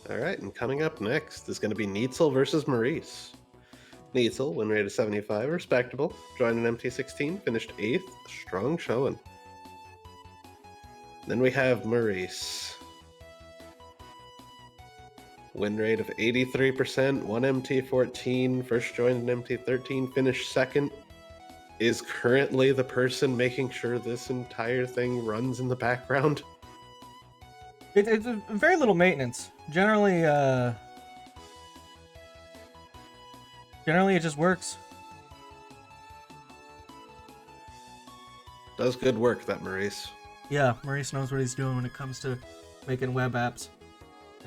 All right, and coming up next is going to be Neetsel versus Maurice. Neetsel, win rate of 75, respectable. Joined in MT16, finished 8th, strong showing. Then we have Maurice. Win rate of 83%, 1 MT14, first joined in MT13, finished 2nd. Is currently the person making sure this entire thing runs in the background. It's very little maintenance. Generally it just works. Does good work, that Maurice. Yeah, Maurice knows what he's doing when it comes to making web apps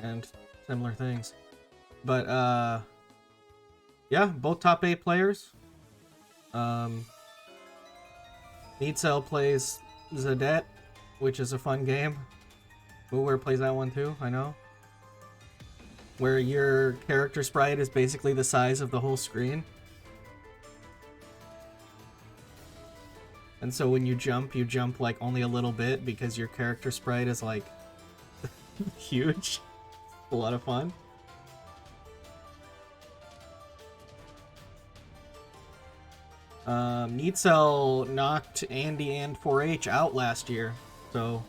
and similar things. But yeah, both top 8 players. Neetsel plays Zadette, which is a fun game. Booware plays that one too, I know. Where your character sprite is basically the size of the whole screen. And so when you jump like only a little bit because your character sprite is like huge. A lot of fun. Neetsel knocked Andy and 4H out last year, so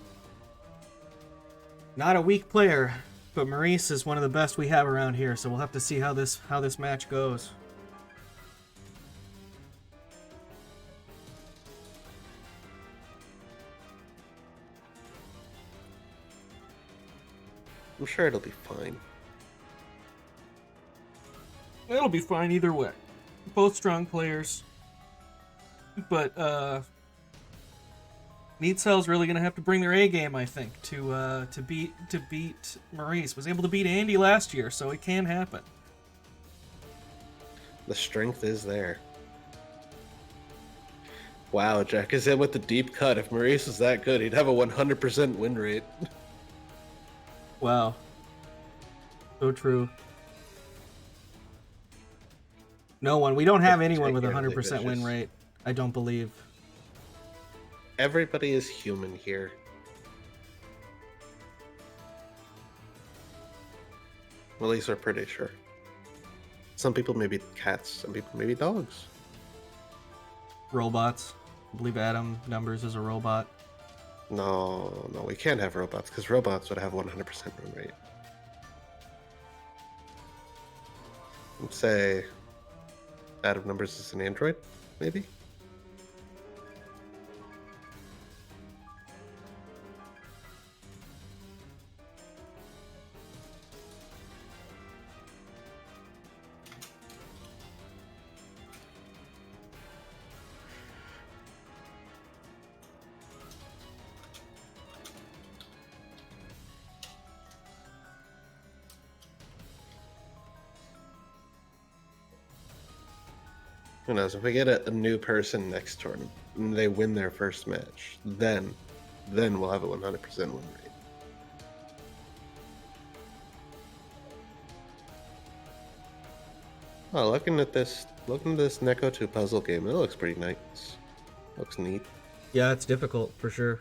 not a weak player, but Maurice is one of the best we have around here, so we'll have to see how this match goes. I'm sure it'll be fine. It'll be fine either way. Both strong players. But Neetsel's really gonna have to bring their A game, I think, to beat Maurice. Was able to beat Andy last year, so it can happen. The strength is there. Wow, Jack is in with the deep cut. If Maurice is that good, he'd have a 100% win rate. Wow. So true. No one. We don't have anyone with a 100% win rate. I don't believe. Everybody is human here. Well, at least we're pretty sure. Some people may be cats, some people may be dogs. Robots. I believe Adam Numbers is a robot. No, we can't have robots, because robots would have 100% win rate. Let's say Adam Numbers is an android, maybe? Who knows, if we get a new person next tournament and they win their first match, then we'll have a 100% win rate. Oh, looking at this Neko 2 puzzle game, it looks pretty nice. Looks neat. Yeah, it's difficult for sure.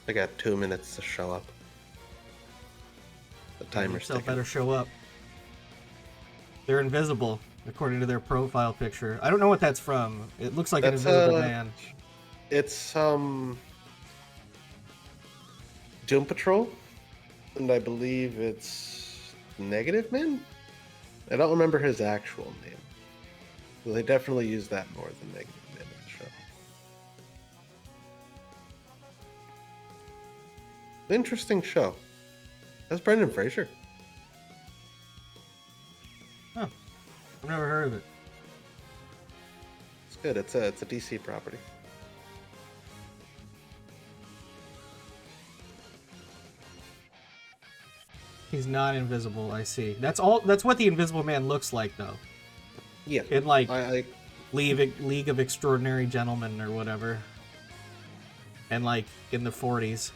I got 2 minutes to show up. The timer's ticking. Better show up. They're invisible, according to their profile picture. I don't know what that's from. It looks like That's an invisible man. It's Doom Patrol, and I believe it's Negative Man. I don't remember his actual name. Well, they definitely use that more than Negative Man in the show. Interesting show. That's Brendan Fraser. Huh. I've never heard of it. It's good. It's a DC property. He's not invisible, I see. That's what the Invisible Man looks like, though. Yeah. In, like, I League of Extraordinary Gentlemen or whatever. And, like, in the 40s.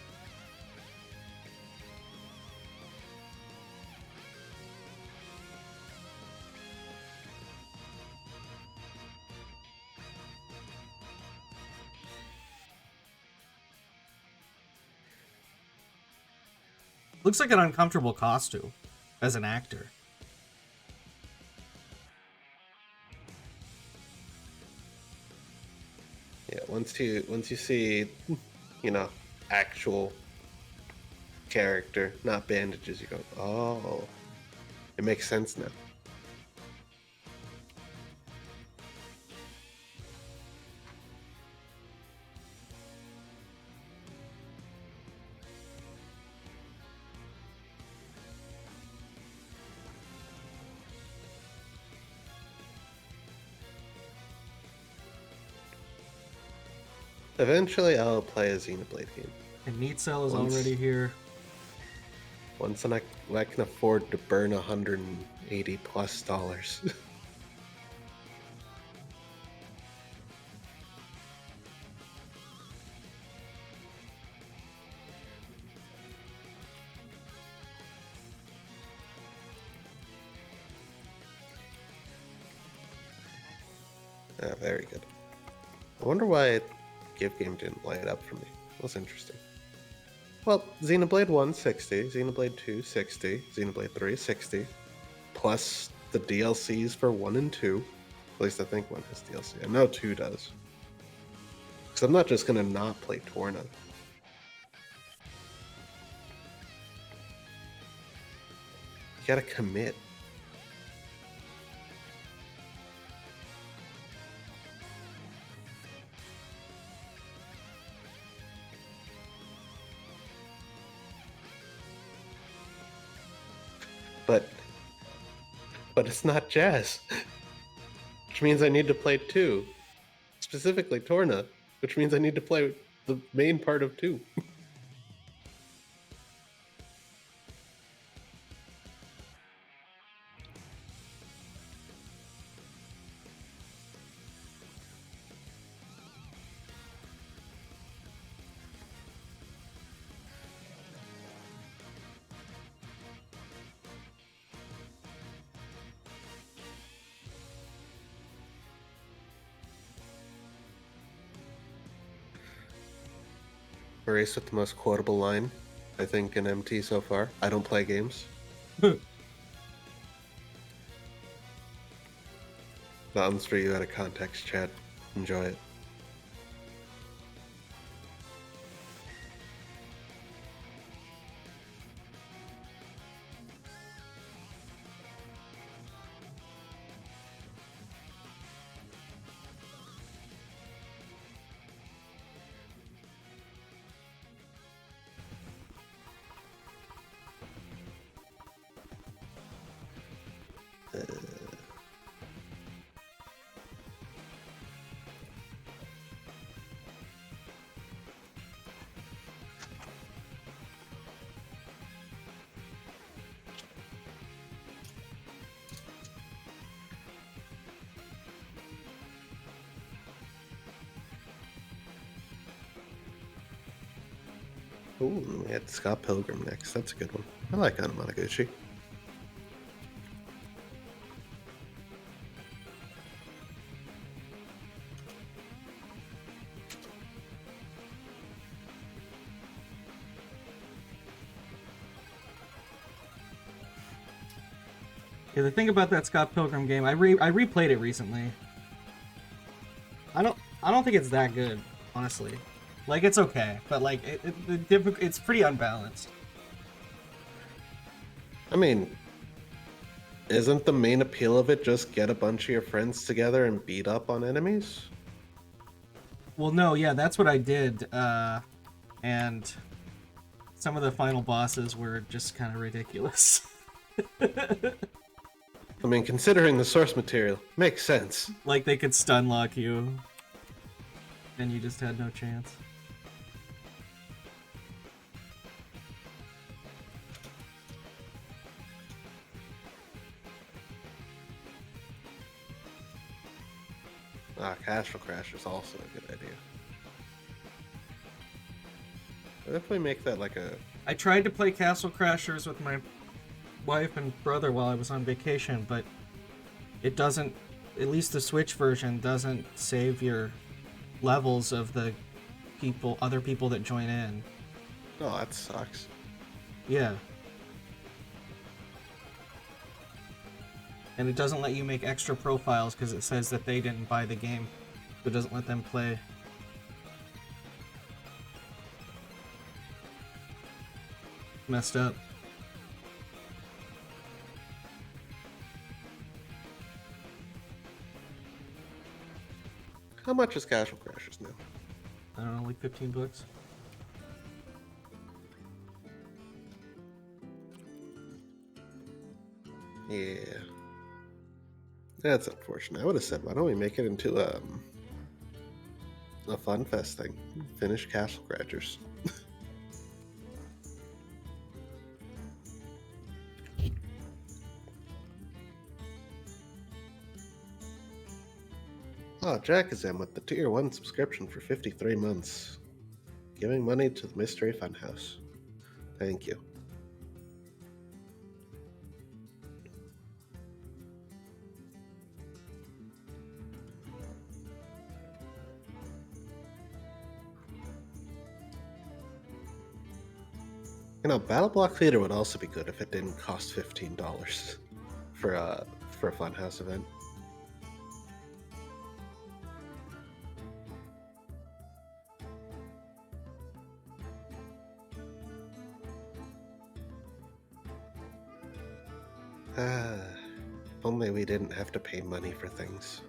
Looks like an uncomfortable costume as an actor. Yeah, once you see, you know, actual character, not bandages, you go, oh, it makes sense now. Eventually, I'll play a Xenoblade game. And Neetsel is Once- already here. Once I can afford to burn $180+. Very good. I wonder why Give Game didn't light up for me. That's interesting. Well, Xenoblade 1, 60, Xenoblade 2, 60, Xenoblade 3, 60, plus the DLCs for 1 and 2. At least I think 1 has DLC. I know 2 does. Because I'm not just going to not play Torna. You gotta commit. But it's not jazz. Which means I need to play 2. Specifically Torna. Which means I need to play the main part of 2. Maurice with the most quotable line, I think, in MT so far. I don't play games. That one's for you out of context, Chad. Enjoy it. Ooh, we had Scott Pilgrim next. That's a good one. I like Anamanaguchi. Yeah, the thing about that Scott Pilgrim game, I replayed it recently. I don't think it's that good, honestly. Like, it's okay, but like it's pretty unbalanced. I mean, isn't the main appeal of it just get a bunch of your friends together and beat up on enemies? Well, no, yeah, that's what I did, and some of the final bosses were just kind of ridiculous. I mean, considering the source material, makes sense. Like, they could stun lock you, and you just had no chance. Castle Crash is also a good idea. What if we make that like a... I tried to play Castle Crashers with my wife and brother while I was on vacation, but it doesn't, at least the Switch version doesn't save your levels of the other people that join in. Oh, that sucks. Yeah. And it doesn't let you make extra profiles because it says that they didn't buy the game. So it doesn't let them play. Messed up. How much is Castle Crashers now? I don't know, like $15. Yeah. That's unfortunate. I would have said, why don't we make it into a fun fest thing? Finish Castle Crashers. Oh, Jack is in with the Tier 1 subscription for 53 months. Giving money to the Mystery Funhouse. Thank you. You know, Battle Block Theater would also be good if it didn't cost $15 for a Funhouse event. Only we didn't have to pay money for things.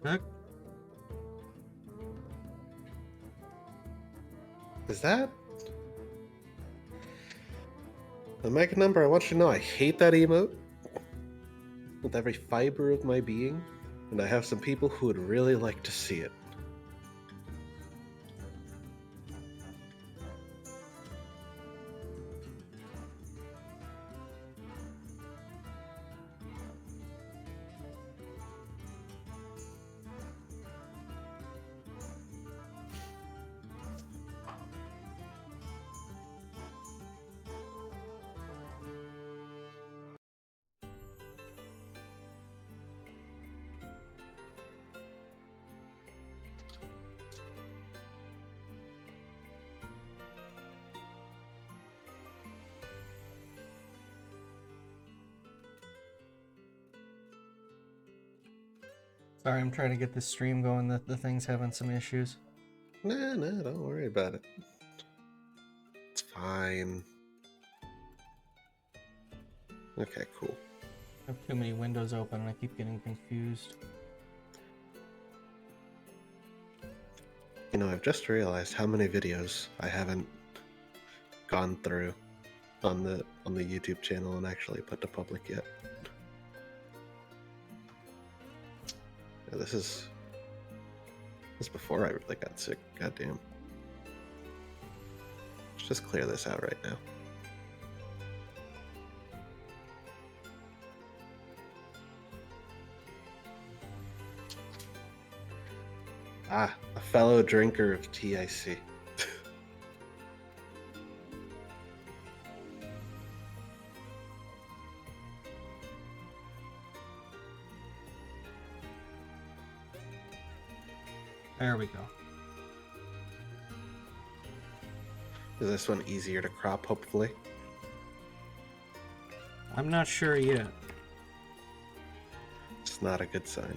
Heck? Is that? The mega number, I want you to know I hate that emote with every fiber of my being, and I have some people who would really like to see it. Sorry, I'm trying to get this stream going. The thing's having some issues. Nah, don't worry about it. It's fine. Okay, cool. I have too many windows open and I keep getting confused. You know, I've just realized how many videos I haven't gone through on the YouTube channel and actually put to public yet. Yeah, this is before I really got sick. Goddamn. Let's just clear this out right now. Ah, a fellow drinker of TIC. There we go. Is this one easier to crop, hopefully? I'm not sure yet, It's not a good sign.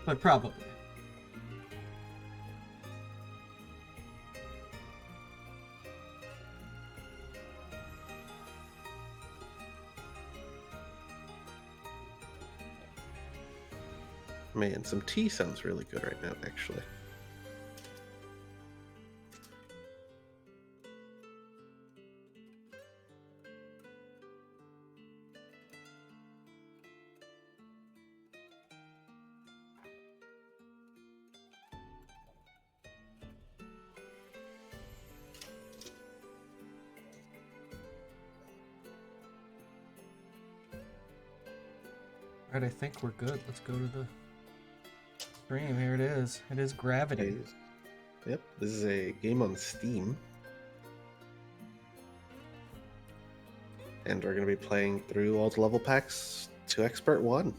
but probably. Man, some tea sounds really good right now, actually. Alright, I think we're good. Let's go to the stream. Here it is. It is Gravity. Yep, this is a game on Steam. And we're going to be playing through all the level packs to Expert 1.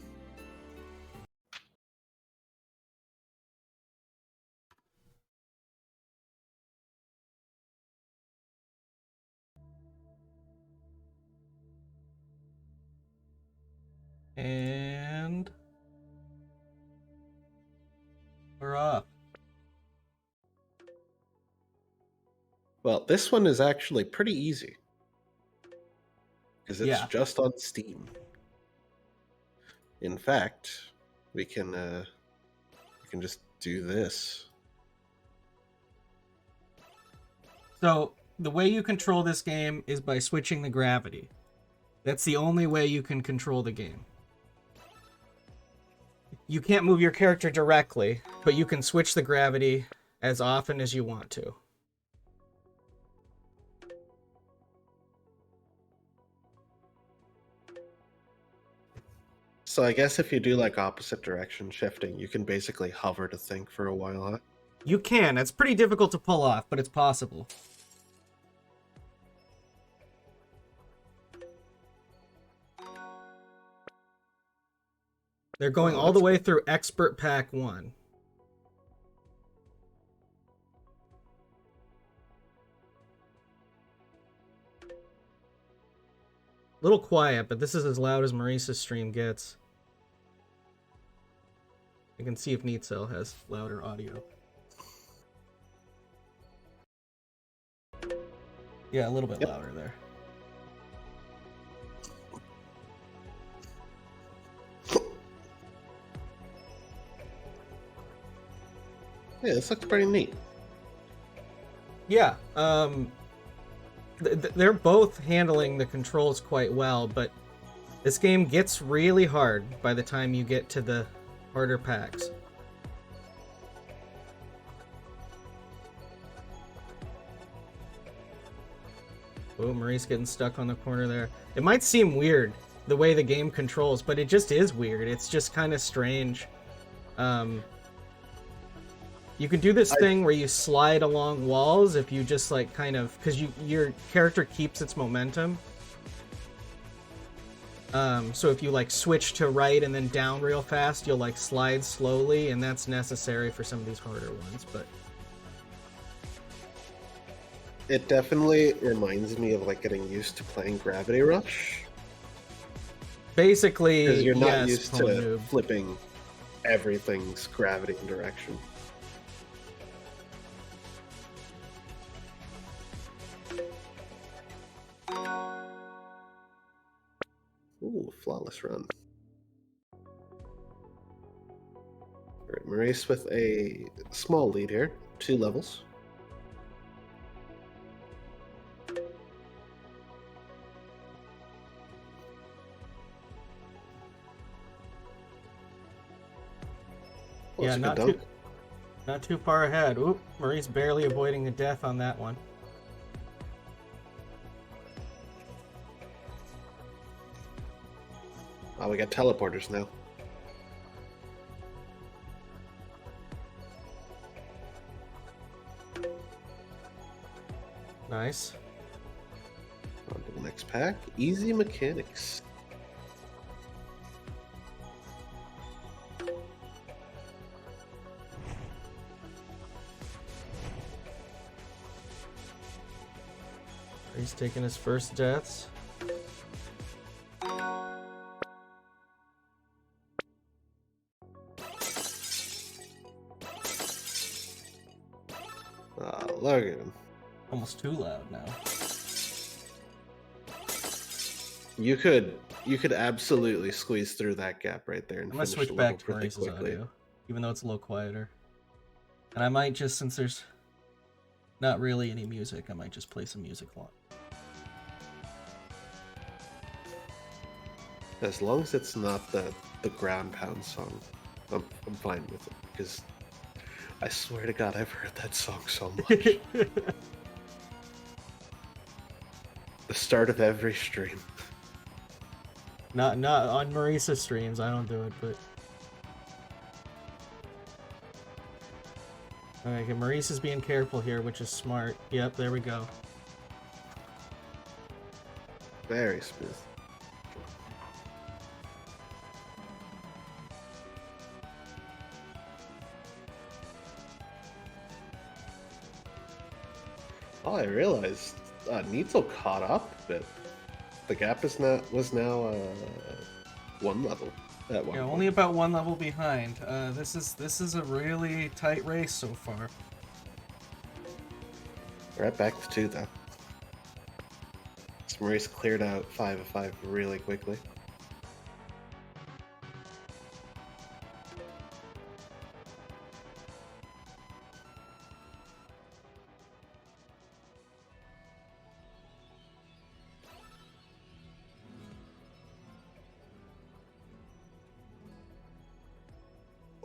And we're off. Well, this one is actually pretty easy. Because it's Yeah. just on Steam. In fact, we can just do this. So the way you control this game is by switching the gravity. That's the only way you can control the game. You can't move your character directly, but you can switch the gravity as often as you want to. So I guess if you do like opposite direction shifting, you can basically hover to think for a while, huh? You can. It's pretty difficult to pull off, but it's possible. They're going all the way through Expert Pack 1. Little quiet, but this is as loud as Maurice's stream gets. I can see if Neetsel has louder audio. Yeah, a little bit louder there. Yeah, this looks pretty neat. Yeah, they're both handling the controls quite well, but this game gets really hard by the time you get to the harder packs. Oh, Maurice getting stuck on the corner there. It might seem weird, the way the game controls, but it just is weird. It's just kind of strange. You can do this thing where you slide along walls if you just like kind of, because your character keeps its momentum. So if you like switch to right and then down real fast, you'll like slide slowly, and that's necessary for some of these harder ones. But it definitely reminds me of like getting used to playing Gravity Rush. Basically, because you're not yes, used to flipping everything's gravity and direction. Ooh, flawless run. All right, Maurice with a small lead here, 2 levels. Oh, yeah, not too far ahead. Oop, Maurice barely avoiding a death on that one. Oh, we got teleporters now. Nice. On to the next pack. Easy mechanics. He's taking his first deaths. Oh, look at him. Almost too loud now. You could absolutely squeeze through that gap right there and I'm gonna finish switch the level back to pretty Maurice's quickly. audio, even though it's a little quieter. And I might just, since there's not really any music, I might just play some music along. As long as it's not the ground pound song, I'm fine with it, because I swear to God, I've heard that song so much. The start of every stream. Not on Maurice's streams. I don't do it, but okay. Maurice is being careful here, which is smart. Yep, there we go. Very smooth. Oh, I realized Neetsel caught up a bit. The gap was now one level at one. Yeah, point. only about one level behind. This is a really tight race so far. Right back to 2 though. So Maurice cleared out 5 of 5 really quickly.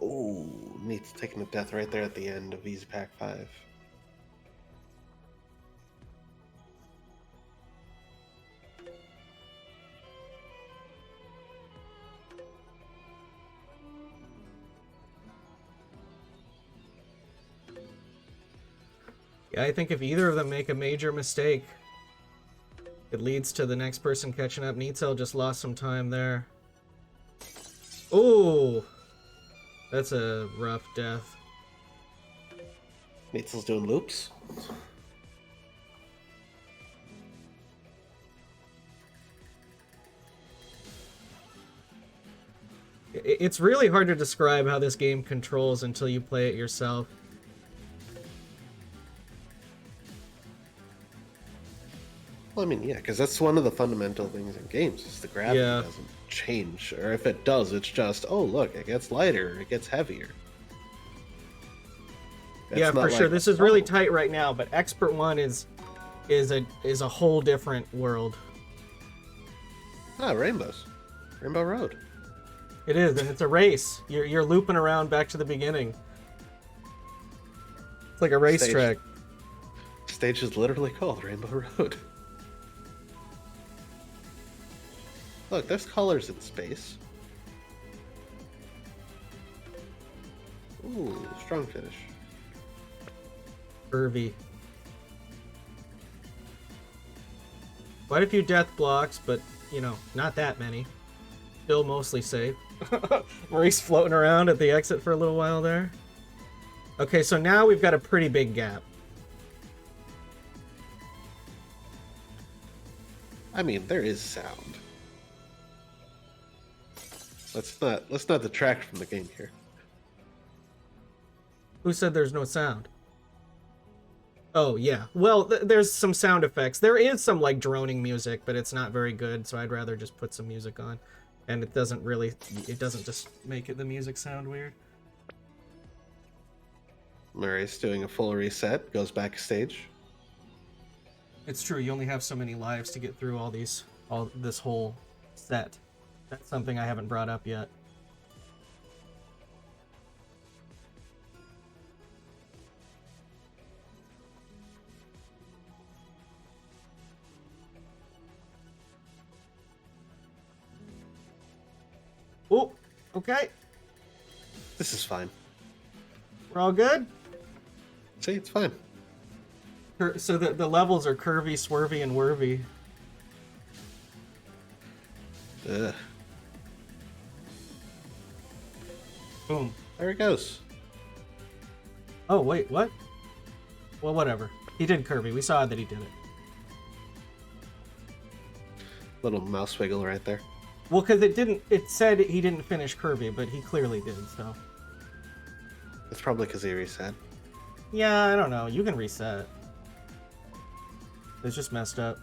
Oh, Neat's taking a death right there at the end of Easy Pack 5. Yeah, I think if either of them make a major mistake, it leads to the next person catching up. Neetsel just lost some time there. Oh, that's a rough death. Neetsel's doing loops. It's really hard to describe how this game controls until you play it yourself. Well, I mean, yeah, because that's one of the fundamental things in games is the gravity Yeah. doesn't change, or if it does, it's just, oh look, it gets lighter, it gets heavier. It's Yeah, not for sure. like, This is really oh, tight right now, but Expert 1 is a whole different world. rainbows, Rainbow Road. It is, and it's a race. You're looping around back to the beginning. It's like a racetrack. Stage is literally called Rainbow Road. Look, there's colors in space. Ooh, strong finish. Curvy. Quite a few death blocks, but, you know, not that many. Still mostly safe. Maurice floating around at the exit for a little while there. Okay, so now we've got a pretty big gap. I mean, there is sound. Let's not detract from the game here. Who said there's no sound? Oh, yeah. Well, there's some sound effects. There is some, like, droning music, but it's not very good, so I'd rather just put some music on. And it doesn't just make the music sound weird. Maurice doing a full reset, goes backstage. It's true, you only have so many lives to get through all this whole set. That's something I haven't brought up yet. Oh, okay. This is fine. We're all good? See, it's fine. So the levels are curvy, swervy, and whirvy. Ugh. Boom. There it goes. Oh, wait, what? Well, whatever. He did curvy. We saw that he did it. Little mouse wiggle right there. Well, because it said he didn't finish curvy, but he clearly did, so. It's probably because he reset. Yeah, I don't know. You can reset. It's just messed up.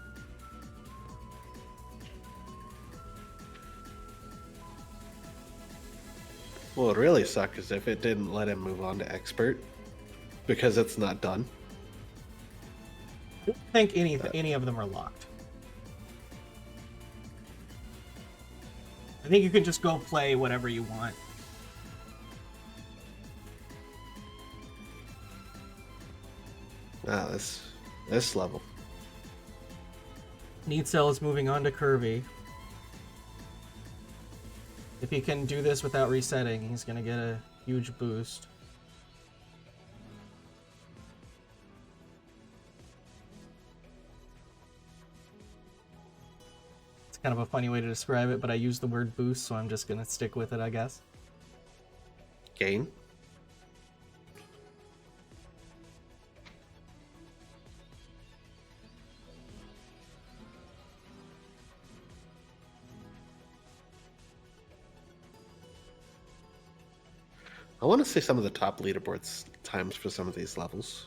What would really suck is if it didn't let him move on to expert, because it's not done. I don't think any of them are locked. I think you can just go play whatever you want. Ah, this level. Neetsel is moving on to curvy. If he can do this without resetting, he's gonna get a huge boost. It's kind of a funny way to describe it, but I use the word boost, so I'm just gonna stick with it, I guess. Gain. I want to see some of the top leaderboards times for some of these levels.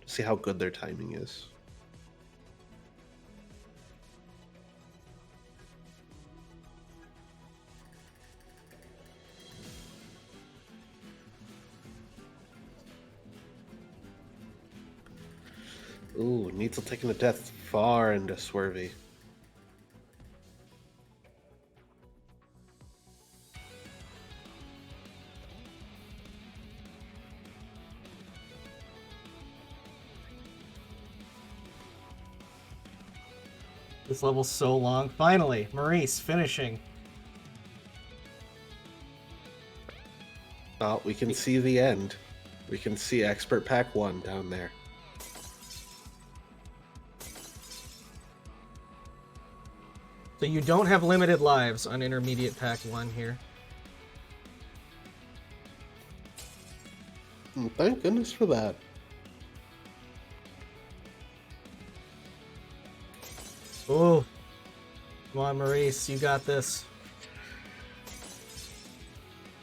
See how good their timing is. Ooh, Neetsel taking the death far into Swervy. This level's so long. Finally, Maurice finishing. Oh, we can see the end. We can see Expert Pack 1 down there. So you don't have limited lives on Intermediate Pack 1 here. Thank goodness for that. Oh, come on, Maurice, you got this.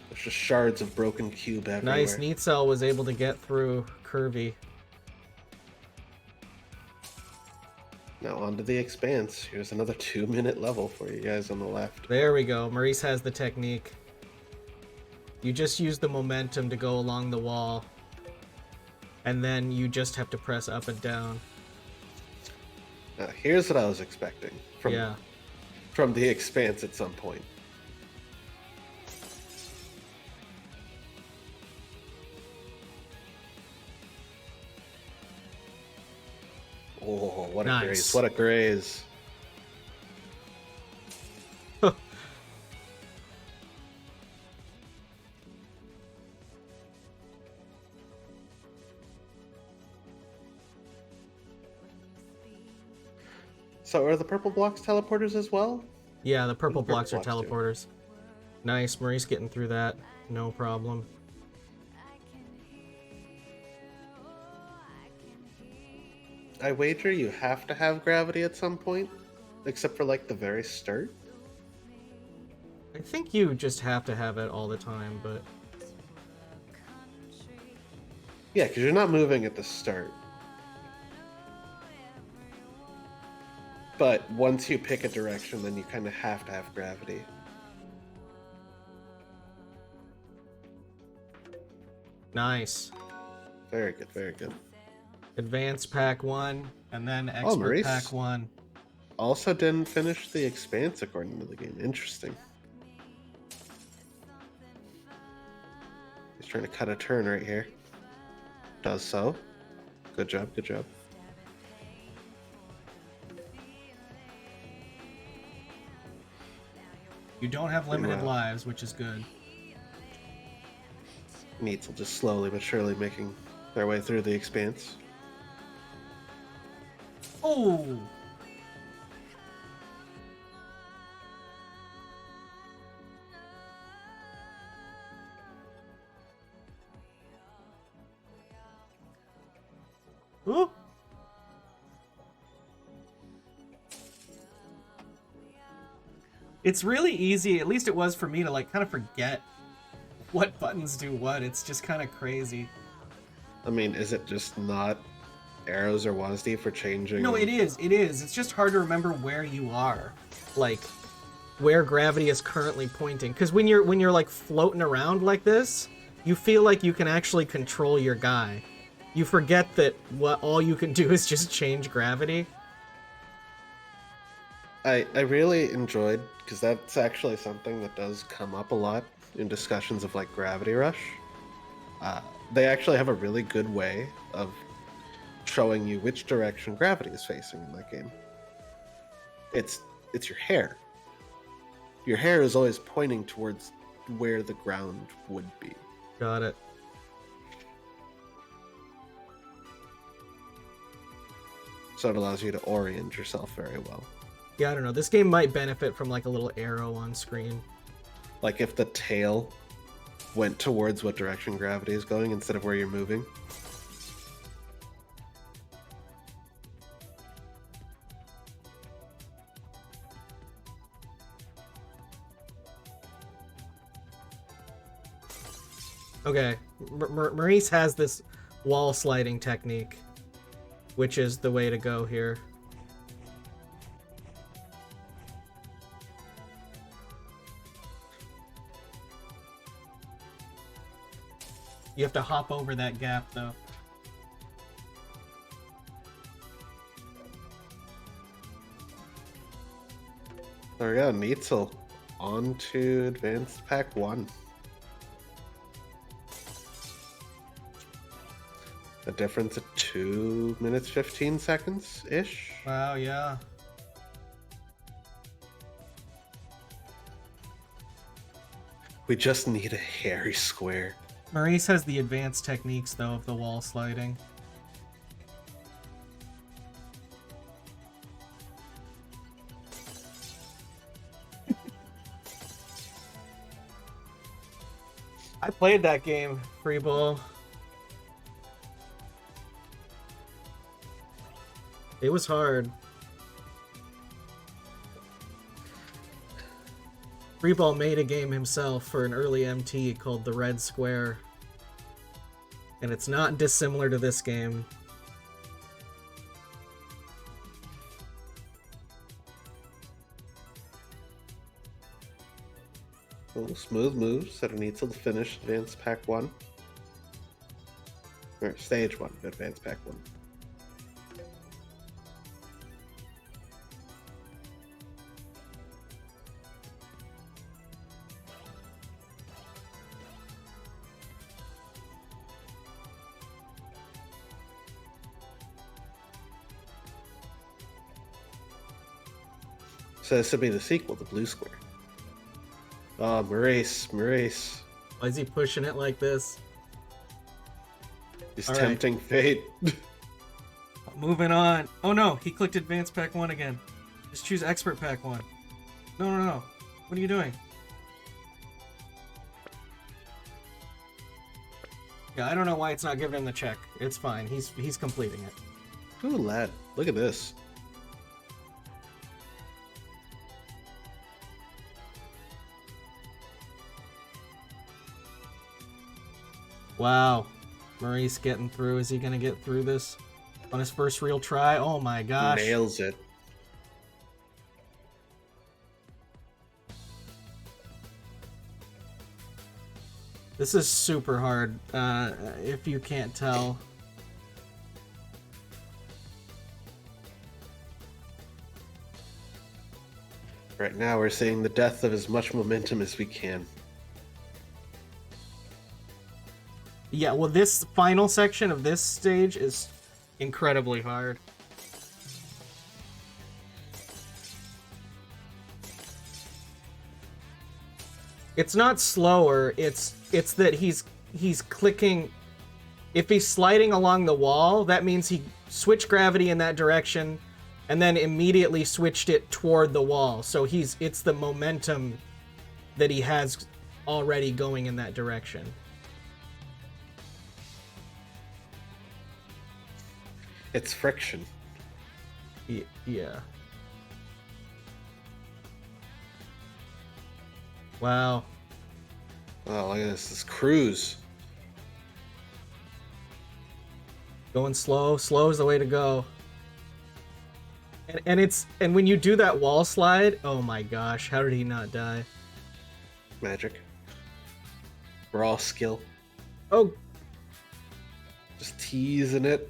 There's just shards of broken cube everywhere. Nice, Neetsel was able to get through Curvy. Now onto the Expanse. Here's another 2-minute level for you guys on the left. There we go. Maurice has the technique. You just use the momentum to go along the wall. And then you just have to press up and down. Now, here's what I was expecting from the Expanse at some point. Oh, what a graze. What a graze. So are the purple blocks teleporters as well? Yeah, the purple blocks are teleporters. Nice, Maurice getting through that. No problem. I wager you have to have gravity at some point, except for like the very start. I think you just have to have it all the time, but... Yeah, because you're not moving at the start. But once you pick a direction, then you kind of have to have gravity. Nice. Very good, very good. Advanced Pack 1, and then Expert Pack 1. Also didn't finish the Expanse according to the game. Interesting. He's trying to cut a turn right here. Does so. Good job, good job. You don't have limited lives, which is good. Neetsel just slowly but surely making their way through the Expanse. Oh! Ooh! It's really easy, at least it was for me, to like kind of forget what buttons do what. It's just kind of crazy. I mean, is it just not arrows or WASD for changing? No, it is. It is. It's just hard to remember where you are, like where gravity is currently pointing. Because when you're like floating around like this, you feel like you can actually control your guy. You forget that all you can do is just change gravity. I really enjoyed, because that's actually something that does come up a lot in discussions of like Gravity Rush. They actually have a really good way of showing you which direction gravity is facing in that game. It's your hair. Your hair is always pointing towards where the ground would be. Got it. So it allows you to orient yourself very well. Yeah, I don't know. This game might benefit from like a little arrow on screen. Like if the tail went towards what direction gravity is going instead of where you're moving. Okay, Maurice has this wall sliding technique, which is the way to go here. You have to hop over that gap, though. There we go, Neetsel. On to Advanced Pack 1. A difference of 2 minutes 15 seconds-ish. Wow, yeah. We just need a hairy square. Maurice has the advanced techniques, though, of the wall sliding. I played that game, Free Ball. It was hard. Free Ball made a game himself for an early MT called The Red Square. And it's not dissimilar to this game. Little smooth moves that are Neetsel to finish Advanced Pack 1. Or Stage 1, Advanced Pack 1. So this would be the sequel, the Blue Square. Oh, Maurice. Why is he pushing it like this? He's All tempting fate. Moving on. Oh no, he clicked Advanced Pack 1 again. Just choose Expert Pack 1. No. What are you doing? Yeah, I don't know why it's not giving him the check. It's fine. He's completing it. Ooh, lad. Look at this. Wow. Maurice getting through. Is he gonna get through this on his first real try? Oh my gosh. Nails it. This is super hard, if you can't tell. Right now we're seeing the death of as much momentum as we can. Yeah, well, this final section of this stage is incredibly hard. It's not slower, it's that he's clicking. If he's sliding along the wall, that means he switched gravity in that direction and then immediately switched it toward the wall. So it's the momentum that he has already going in that direction. It's friction. Yeah. Wow. Oh, look at this. This cruise. Going slow. Slow is the way to go. And when you do that wall slide, oh my gosh, how did he not die? Magic. Raw skill. Oh, Just teasing it.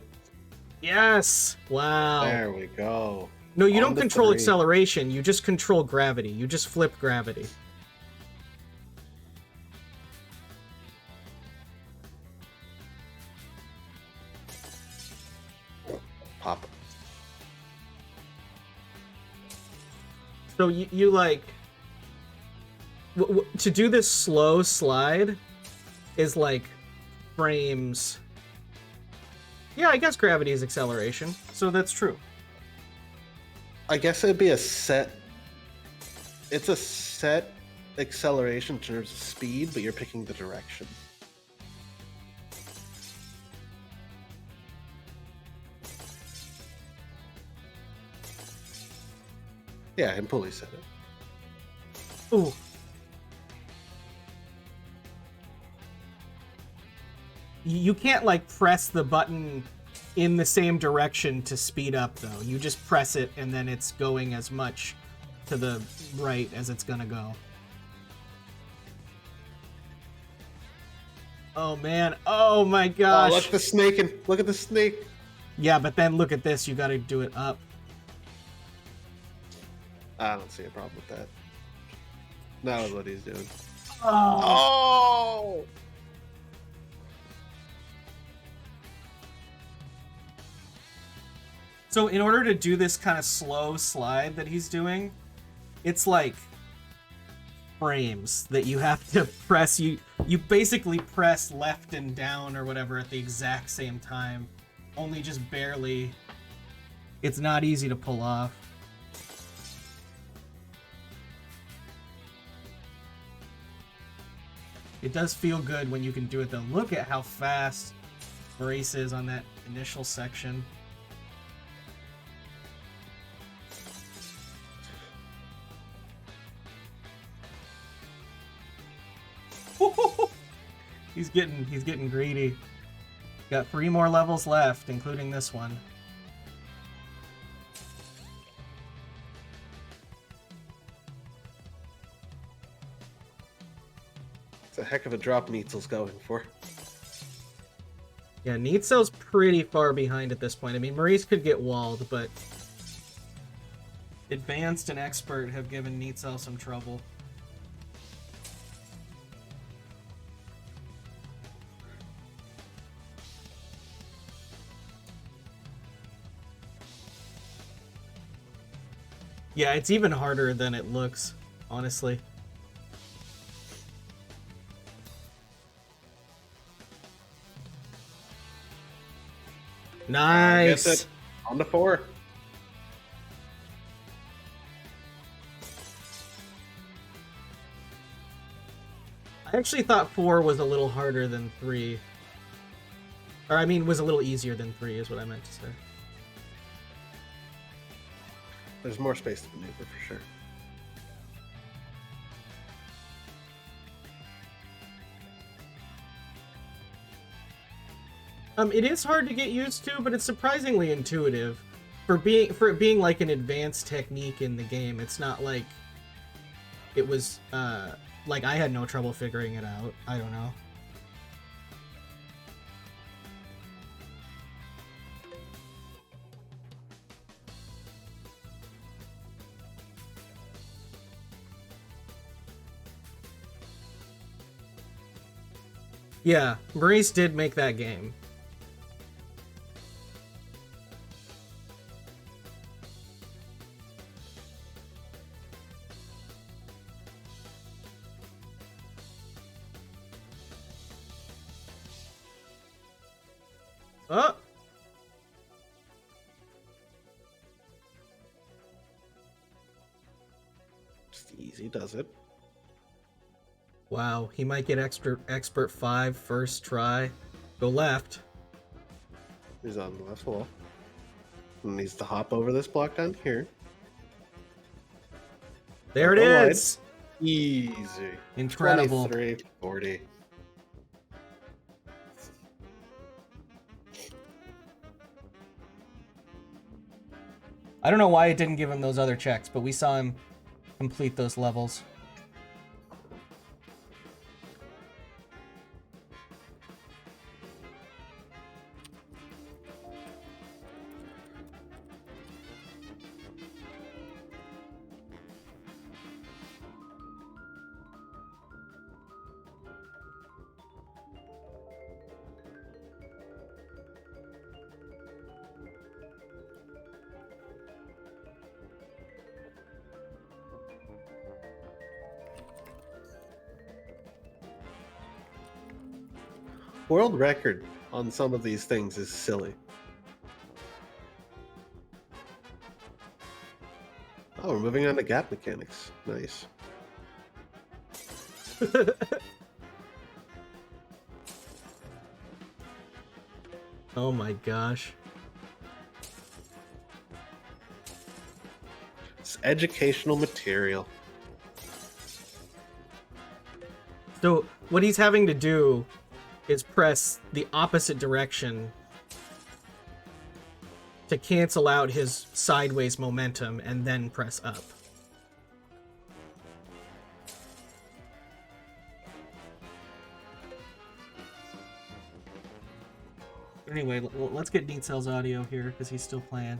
yes! Wow. There we go. No, you On don't to control 3. acceleration, you just control gravity. You just flip gravity. Pop it. So you like... To do this slow slide is like frames. Yeah, I guess gravity is acceleration, so that's true. I guess it'd be a set. It's a set acceleration in terms of speed, but you're picking the direction. Yeah, and Pulley said it. Ooh. You can't like press the button in the same direction to speed up though. You just press it and then it's going as much to the right as it's gonna go. Oh man, oh my gosh. Oh, look at the snake and look at the snake. Yeah, but then look at this, you gotta do it up. I don't see a problem with that. That was what he's doing. Oh! Oh! So in order to do this kind of slow slide that he's doing, it's like frames that you have to press. You basically press left and down or whatever at the exact same time, only just barely. It's not easy to pull off. It does feel good when you can do it though. Look at how fast Maurice is on that initial section. He's getting greedy. Got 3 more levels left, including this one. It's a heck of a drop Neetsel's going for. Yeah, Neetsel's pretty far behind at this point. I mean, Maurice could get walled, but Advanced and Expert have given Neetsel some trouble. Yeah, it's even harder than it looks, honestly. Nice! On the 4. I actually thought 4 was a little harder than 3. Or, I mean, was a little easier than 3 is what I meant to say. There's more space to maneuver for sure. It is hard to get used to, but it's surprisingly intuitive. For it being like an advanced technique in the game, it's not like it was like I had no trouble figuring it out. I don't know. Yeah, Maurice did make that game. Oh! Just easy does it. Wow, he might get expert 5 first try. Go left. He's on the left wall. He needs to hop over this block down here. There it is! Easy. Incredible. 2340. I don't know why it didn't give him those other checks, but we saw him complete those levels. world record on some of these things is silly. Oh, we're moving on to gap mechanics. Nice. Oh my gosh. It's educational material. So what he's having to do is press the opposite direction to cancel out his sideways momentum and then press up. Anyway, let's get Neetsel's audio here because he's still playing.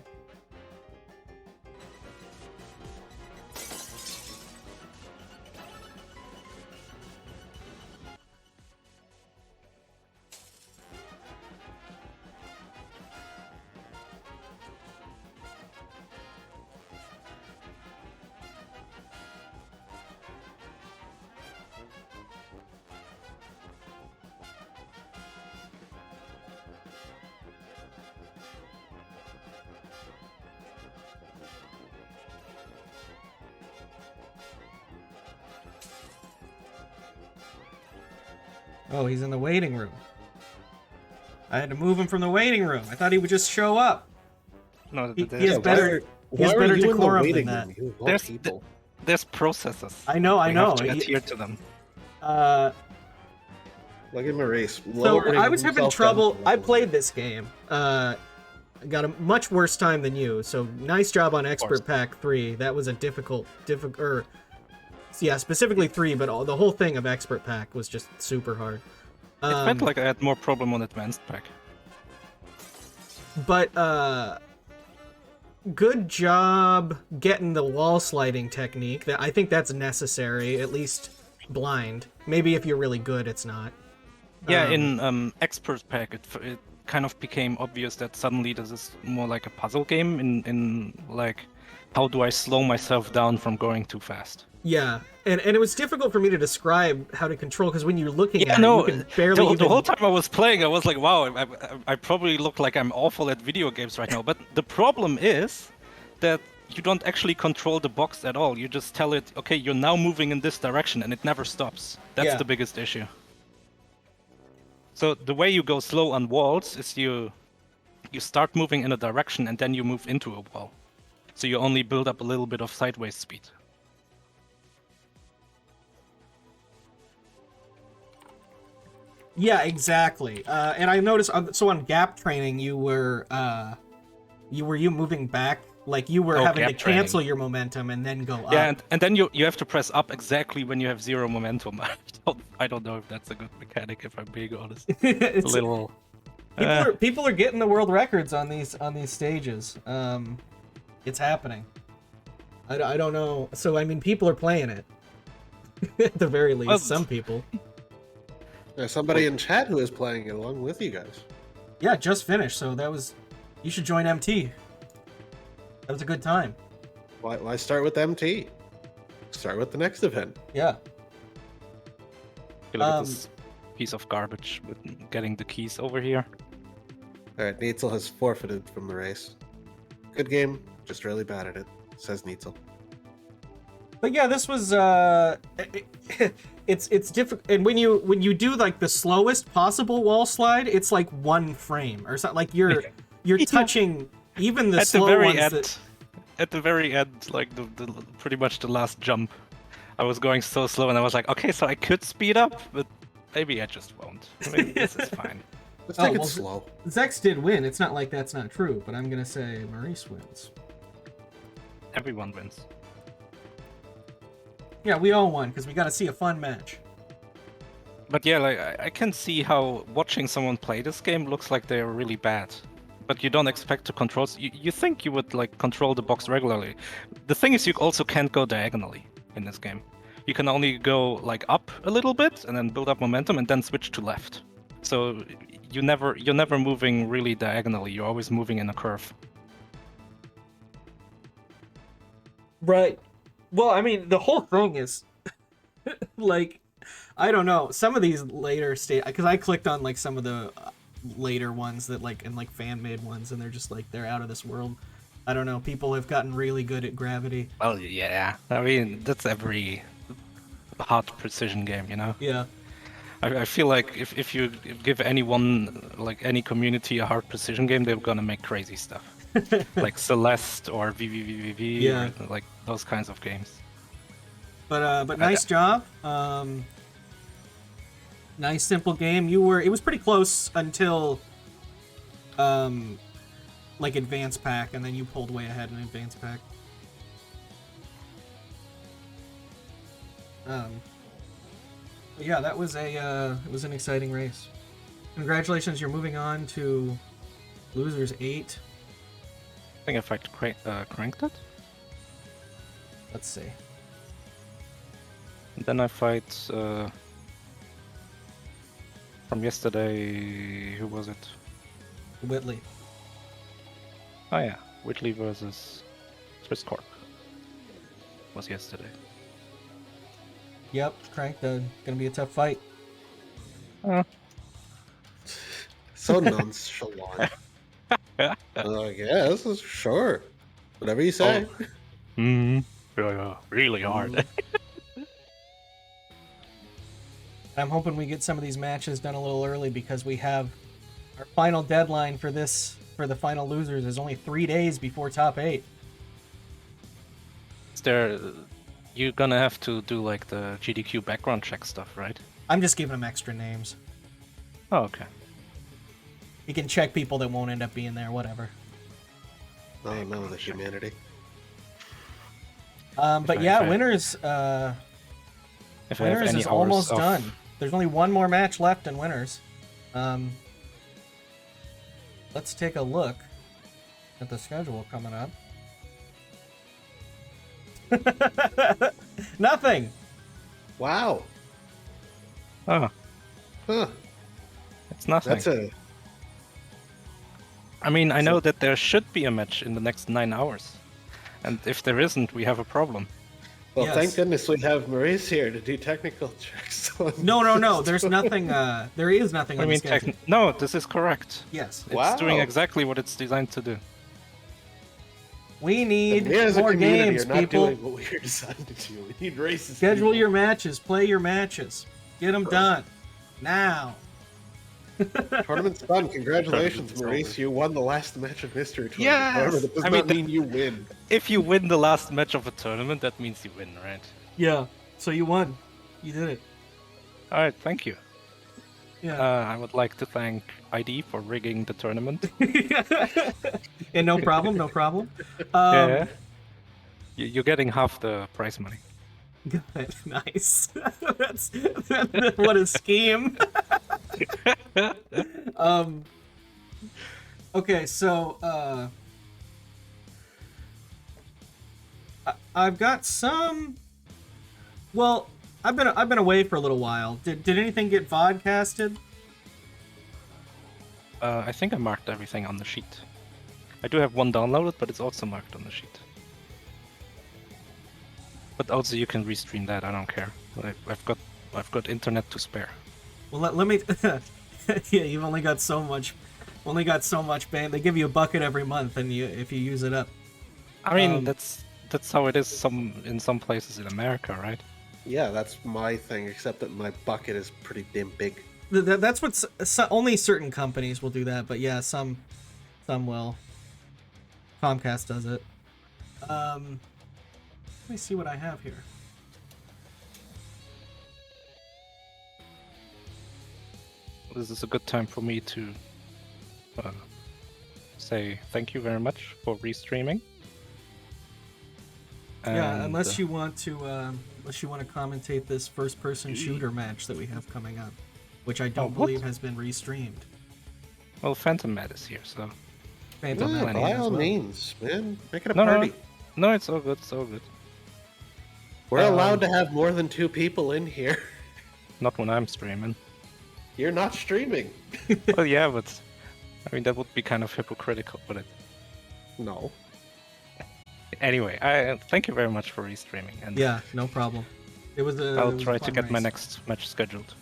Oh, he's in the waiting room. I had to move him from the waiting room. I thought he would just show up. No, He has better decorum than that. There's processes. I know. You have to adhere to them. Look at Maurice. So I was having trouble. I played this game. I got a much worse time than you. So nice job on Expert Pack 3. That was a difficult. Yeah, specifically 3, but the whole thing of Expert Pack was just super hard. It felt like I had more problem on Advanced Pack. But good job getting the wall sliding technique. I think that's necessary, at least blind. Maybe if you're really good, it's not. Yeah, in Expert Pack, it kind of became obvious that suddenly this is more like a puzzle game in like, how do I slow myself down from going too fast? Yeah, and it was difficult for me to describe how to control, because when you're looking at it, you can barely even... The whole time I was playing, I was like, wow, I probably look like I'm awful at video games right now. But the problem is that you don't actually control the box at all. You just tell it, okay, you're now moving in this direction, and it never stops. That's the biggest issue. So the way you go slow on walls is you start moving in a direction, and then you move into a wall. So you only build up a little bit of sideways speed. Yeah, exactly. And I noticed, so on gap training, you were moving back, like you were having to cancel your momentum and then go up. Yeah, and then you have to press up exactly when you have 0 momentum. I don't know if that's a good mechanic, if I'm being honest. It's a little... People are getting the world records on these stages. It's happening. I don't know. So, I mean, people are playing it. At the very least, some people. There's somebody in chat who is playing it along with you guys. Yeah, just finished, so that was... You should join MT. That was a good time. Why start with MT? Start with the next event. Yeah. Look at this piece of garbage with getting the keys over here. Alright, Neetsel has forfeited from the race. Good game, just really bad at it, says Neetsel. But yeah, this was it's difficult, and when you do like the slowest possible wall slide, it's like 1 frame or something. Like you're touching even the at slow the very ones. End, at the very end, like the pretty much the last jump, I was going so slow, and I was like, okay, so I could speed up, but maybe I just won't. Maybe this is fine. Let's take it slow. Zex did win. It's not like that's not true, but I'm gonna say Maurice wins. Everyone wins. Yeah, we all won because we got to see a fun match. But yeah, like I can see how watching someone play this game looks like they're really bad. But you don't expect to control. You think you would like control the box regularly. The thing is, you also can't go diagonally in this game. You can only go like up a little bit and then build up momentum and then switch to left. So you're never moving really diagonally. You're always moving in a curve. Right. Well, I mean, the whole thing is like I don't know. Some of these later state, because I clicked on like some of the later ones that like and like fan made ones, and they're just like they're out of this world. I don't know. People have gotten really good at gravity. Well, yeah. I mean, that's every hard precision game, you know. Yeah. I feel like if you give anyone, like any community, a hard precision game, they're gonna make crazy stuff, like Celeste or VVVVV, Yeah. or like those kinds of games. But nice job. Nice simple game. It was pretty close until like advanced pack, and then you pulled way ahead in advanced pack. But yeah, that was it was an exciting race. Congratulations, you're moving on to Losers 8. I think if I cranked it, Let's see. and then I fight from yesterday. Who was it? Whitley. Oh yeah, Whitley versus Swiss Corp was yesterday. Yep, cranked. Gonna be a tough fight. So nonchalant. Yeah, this is sure. Whatever you say. Really hard. I'm hoping we get some of these matches done a little early because we have our final deadline for the final losers is only 3 days before top 8. Is there? You're gonna have to do like the GDQ background check stuff, right? I'm just giving them extra names. Oh, okay. You can check people that won't end up being there, whatever. Oh no, the humanity. But I- yeah, if I- winners. If I have Winners any is hours almost of- done. There's only one more match left in winners. Let's take a look at the schedule coming up. Nothing. Wow. Oh, Huh. it's nothing. That's a I mean, I know that there should be a match in the next 9 hours, and if there isn't, we have a problem. well. Yes. Thank goodness we have Maurice here to do technical checks. On No. There's nothing. There is nothing I on mean, the schedule. no, this is correct. Yes. It's doing Wow. exactly what it's designed to do. We need we as a more community games, are not people. doing what we were designed to do. We need races. Schedule people. your matches. Play your matches. Get them done. Now. Tournament's done. Congratulations, Tournament's Maurice. over. You won the last match of Mystery Tournament. Yes! However, that does I not mean, mean you win. If you win the last match of a tournament, that means you win, right? Yeah. So you won. You did it. All right, thank you. Yeah. I would like to thank ID for rigging the tournament. And no problem. No problem. Yeah. You're getting half the prize money. Good. Nice. That's what a scheme. Okay, so I've got some. Well, I've been away for a little while. Did anything get vodcasted? I think I marked everything on the sheet. I do have one downloaded, but it's also marked on the sheet. But also you can restream that. I don't care. I've got internet to spare. Well, let me. Yeah, you've only got so much. Only got so much band. They give you a bucket every month, and if you use it up. I mean, that's how it is in some places in America, right? Yeah, that's my thing. Except that my bucket is pretty damn big. That's what only certain companies will do that, but yeah, some will. Comcast does it. Let me see what I have here. This is a good time for me to say thank you very much for restreaming. Yeah, And, unless you want to commentate this first-person shooter match that we have coming up, which I don't what? believe has been restreamed. well, Phantom Mad is here, so Phantom Yeah, Menace by as all well. means, man. Make it a No, party. no, it's all good. It's all good. We're allowed to have more than 2 people in here. Not when I'm streaming. You're not streaming. Well, yeah, but I mean that would be kind of hypocritical, but it. No. Anyway, I thank you very much for restreaming. And Yeah, no problem. It was a. I'll it was a try to fun get my race. next match scheduled.